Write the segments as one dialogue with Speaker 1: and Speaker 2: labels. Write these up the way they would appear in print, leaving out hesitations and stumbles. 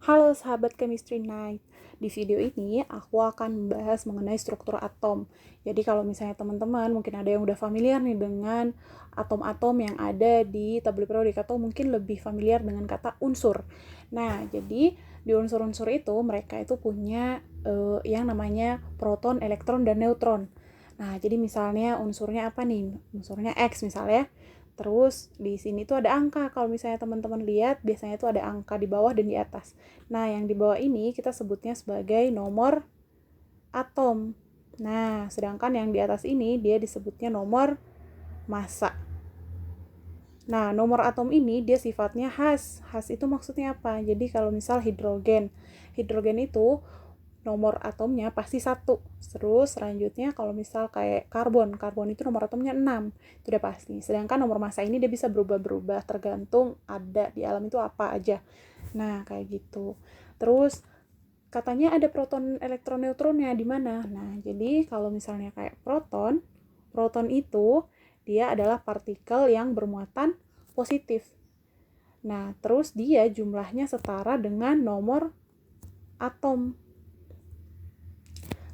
Speaker 1: Halo sahabat Chemistry Night. Di video ini aku akan membahas mengenai struktur atom. Jadi kalau misalnya teman-teman mungkin ada yang udah familiar nih dengan atom-atom yang ada di tabel periodik atau mungkin lebih familiar dengan kata unsur. Nah, jadi di unsur-unsur itu mereka itu punya yang namanya proton, elektron, dan neutron. Nah, jadi misalnya unsurnya apa nih? Unsurnya X misalnya. Terus di sini tuh ada angka. Kalau misalnya teman-teman lihat, biasanya tuh ada angka di bawah dan di atas. Nah, yang di bawah ini kita sebutnya sebagai nomor atom. Nah, sedangkan yang di atas ini dia disebutnya nomor massa. Nah, nomor atom ini dia sifatnya khas. Khas itu maksudnya apa? Jadi kalau misal hidrogen. Hidrogen itu nomor atomnya pasti 1. Terus selanjutnya kalau misal kayak karbon itu nomor atomnya 6. Itu udah pasti. Sedangkan nomor massa ini dia bisa berubah-berubah tergantung ada di alam itu apa aja. Nah, kayak gitu. Terus katanya ada proton, elektron, neutronnya di mana? Nah, jadi kalau misalnya kayak proton itu dia adalah partikel yang bermuatan positif. Nah, terus dia jumlahnya setara dengan nomor atom.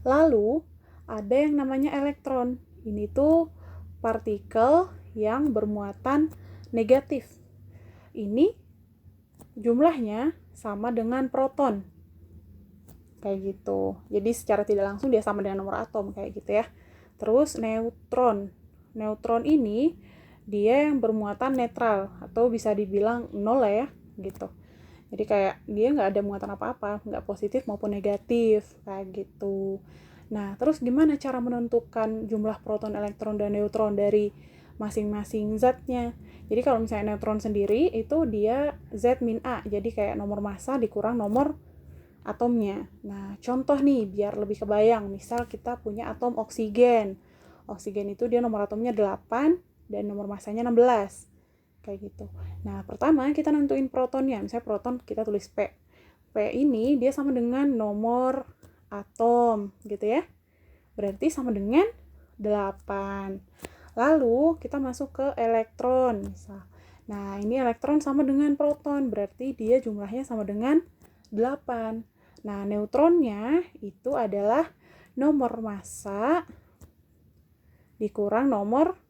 Speaker 1: Lalu ada yang namanya elektron. Ini tuh partikel yang bermuatan negatif. Ini jumlahnya sama dengan proton. Kayak gitu. Jadi secara tidak langsung dia sama dengan nomor atom kayak gitu ya. Terus neutron. Neutron ini dia yang bermuatan netral atau bisa dibilang nol lah ya gitu. Jadi kayak dia nggak ada muatan apa-apa, nggak positif maupun negatif, kayak gitu. Nah, terus gimana cara menentukan jumlah proton, elektron, dan neutron dari masing-masing zatnya? Jadi kalau misalnya neutron sendiri, itu dia Z min A, jadi kayak nomor massa dikurang nomor atomnya. Nah, contoh nih, biar lebih kebayang, misal kita punya atom oksigen. Oksigen itu dia nomor atomnya 8, dan nomor massanya 16. Kayak gitu. Nah, pertama kita nentuin protonnya. Misalnya proton kita tulis P. P ini dia sama dengan nomor atom, gitu ya. Berarti sama dengan 8. Lalu kita masuk ke elektron, misal. Nah, ini elektron sama dengan proton, berarti dia jumlahnya sama dengan 8. Nah, neutronnya itu adalah nomor massa dikurang nomor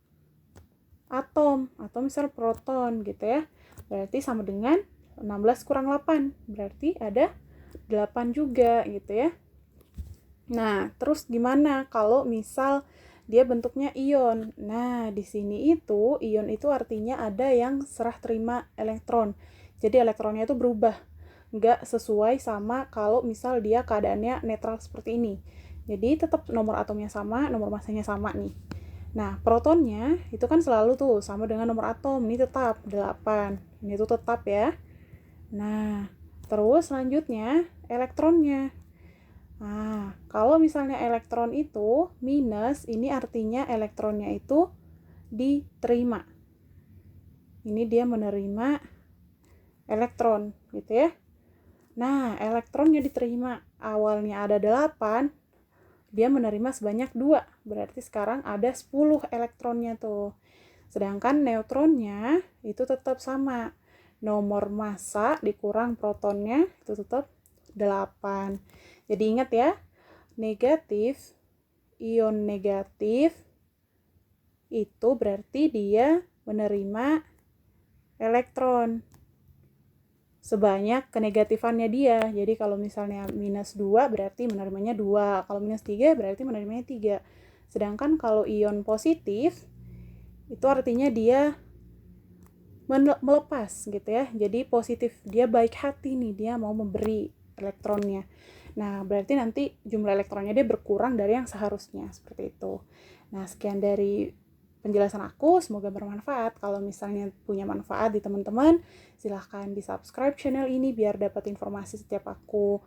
Speaker 1: atom atau misal proton gitu ya. Berarti sama dengan 16 kurang 8. Berarti ada 8 juga gitu ya. Nah, terus gimana kalau misal dia bentuknya ion? Nah, di sini itu ion itu artinya ada yang serah terima elektron. Jadi elektronnya itu berubah. Nggak sesuai sama kalau misal dia keadaannya netral seperti ini. Jadi tetap nomor atomnya sama, nomor massanya sama nih. Nah, protonnya itu kan selalu tuh sama dengan nomor atom. Ini tetap 8. Ini tuh tetap ya. Nah, terus selanjutnya elektronnya. Nah, kalau misalnya elektron itu minus, ini artinya elektronnya itu diterima. Ini dia menerima elektron gitu ya. Nah, elektronnya diterima. Awalnya ada 8, dia menerima sebanyak 2. Berarti sekarang ada 10 elektronnya tuh. Sedangkan neutronnya itu tetap sama. Nomor massa dikurang protonnya itu tetap 8. Jadi ingat ya, negatif, ion negatif itu berarti dia menerima elektron sebanyak kenegatifannya dia. Jadi kalau misalnya minus 2 berarti menerimanya 2. Kalau minus 3 berarti menerimanya 3. Sedangkan kalau ion positif itu artinya dia melepas gitu ya. Jadi positif, dia baik hati nih, dia mau memberi elektronnya. Nah, berarti nanti jumlah elektronnya dia berkurang dari yang seharusnya, seperti itu. Nah, sekian dari penjelasan aku, semoga bermanfaat. Kalau misalnya punya manfaat di teman-teman, silahkan di-subscribe channel ini biar dapat informasi setiap aku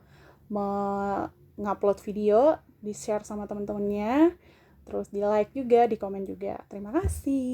Speaker 1: mengupload video, di-share sama teman-temannya, terus di-like juga, di komen juga. Terima kasih.